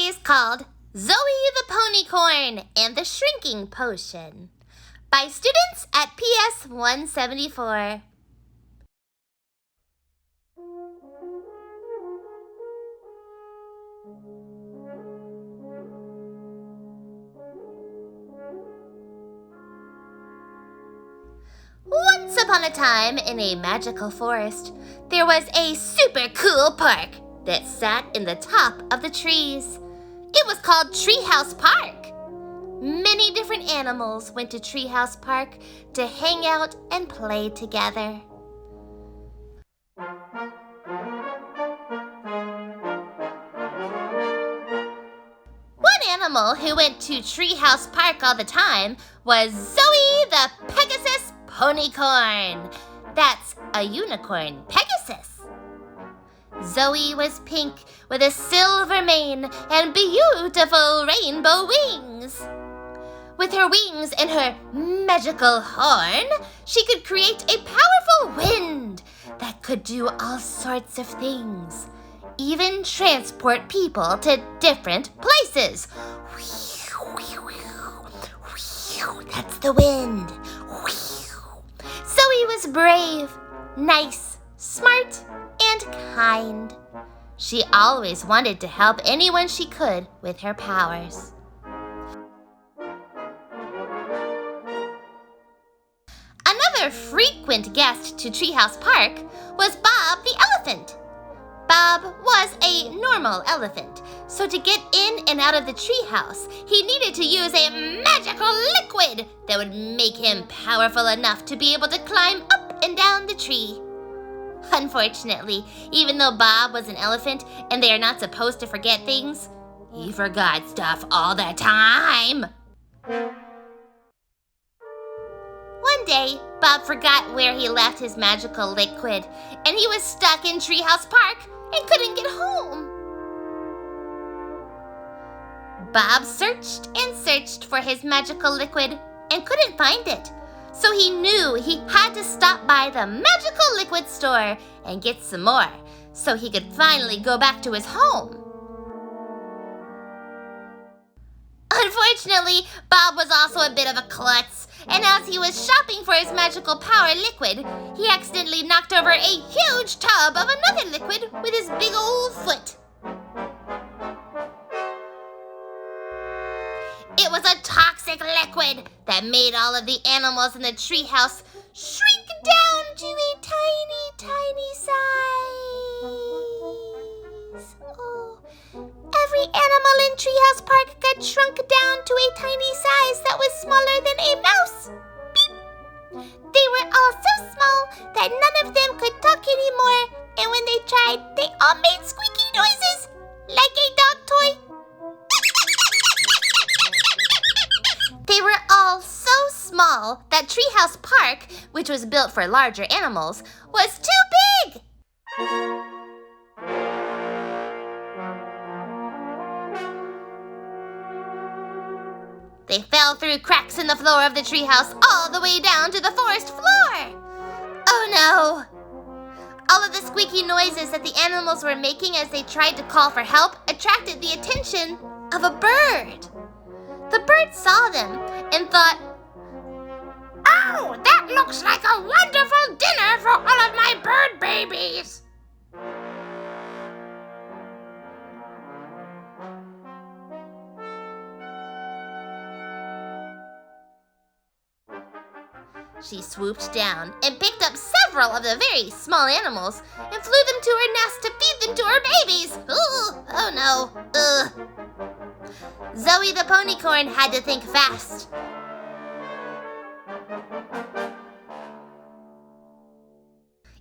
is called Zoey the Ponycorn and the Shrinking Potion by students at PS 174. Once upon a time, in a magical forest, there was a super cool park that sat in the top of the trees. It was called Treehouse Park. Many different animals went to Treehouse Park to hang out and play together. One animal who went to Treehouse Park all the time was Zoey the Pegasus Ponycorn. That's a unicorn Pegasus. Zoey was pink with a silver mane and beautiful rainbow wings. With her wings and her magical horn, she could create a powerful wind that could do all sorts of things, even transport people to different places. That's the wind. Zoey was brave, nice, smart, and kind. She always wanted to help anyone she could with her powers. Another frequent guest to Treehouse Park was Bob the elephant. Bob was a normal elephant, so to get in and out of the treehouse, he needed to use a magical liquid that would make him powerful enough to be able to climb up and down the tree. Unfortunately, even though Bob was an elephant and they are not supposed to forget things, he forgot stuff all the time. One day, Bob forgot where he left his magical liquid, and he was stuck in Treehouse Park and couldn't get home. Bob searched and searched for his magical liquid and couldn't find it. So he knew he had to stop by the magical liquid store and get some more so he could finally go back to his home. Unfortunately, Bob was also a bit of a klutz, and as he was shopping for his magical power liquid, he accidentally knocked over a huge tub of another liquid with his big old foot. It was a toxic liquid that made all of the animals in the treehouse shrink down to a tiny, tiny size. Oh, every animal in Treehouse Park got shrunk down to a tiny size that was smaller than a mouse. Beep. They were all so small that none of them could talk anymore, and when they tried, they all made squeaky noises like a dog toy. They were all so small that Treehouse Park, which was built for larger animals, was too big. They fell through cracks in the floor of the treehouse all the way down to the forest floor. Oh no! All of the squeaky noises that the animals were making as they tried to call for help attracted the attention of a bird. The bird saw them and thought, "Oh, that looks like a wonderful dinner for all of my bird babies." She swooped down and picked up several of the very small animals and flew them to her nest to feed them to her babies. Ooh, oh no. Ugh. Zoey the Ponycorn had to think fast.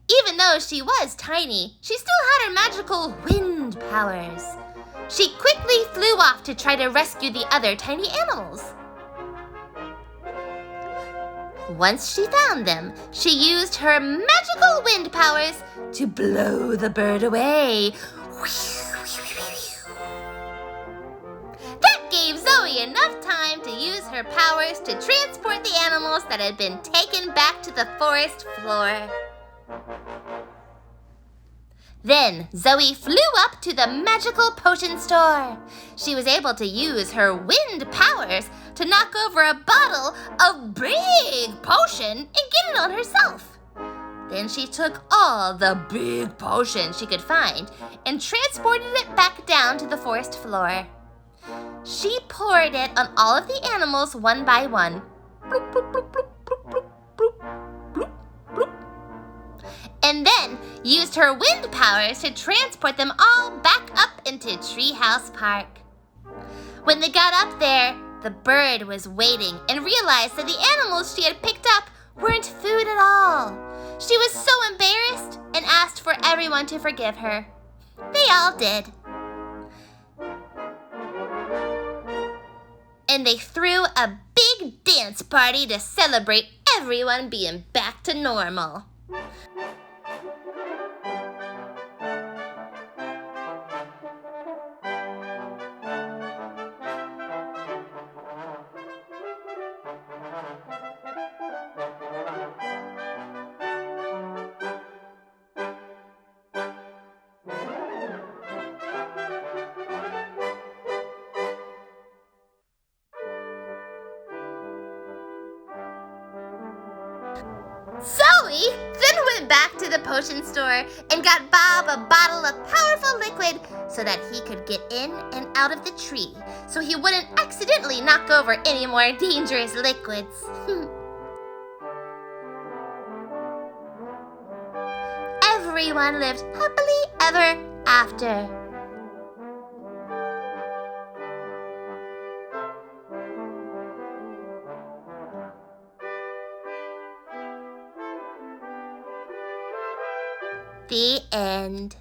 Even though she was tiny, she still had her magical wind powers. She quickly flew off to try to rescue the other tiny animals. Once she found them, she used her magical wind powers to blow the bird away. That gave Zoey enough time to use her powers to transport the animals that had been taken back to the forest floor. Then Zoey flew up to the magical potion store. She was able to use her wind powers to knock over a bottle of big potion and get it on herself. Then she took all the big potion she could find and transported it back down to the forest floor. She poured it on all of the animals one by one. Bloop, bloop, bloop, bloop, bloop, bloop, bloop, bloop. And then used her wind powers to transport them all back up into Treehouse Park. When they got up there, the bird was waiting and realized that the animals she had picked up weren't food at all. She was so embarrassed and asked for everyone to forgive her. They all did. And they threw a big dance party to celebrate everyone being back to normal. Zoey then went back to the potion store and got Bob a bottle of powerful liquid so that he could get in and out of the tree so he wouldn't accidentally knock over any more dangerous liquids. Everyone lived happily ever after. The end.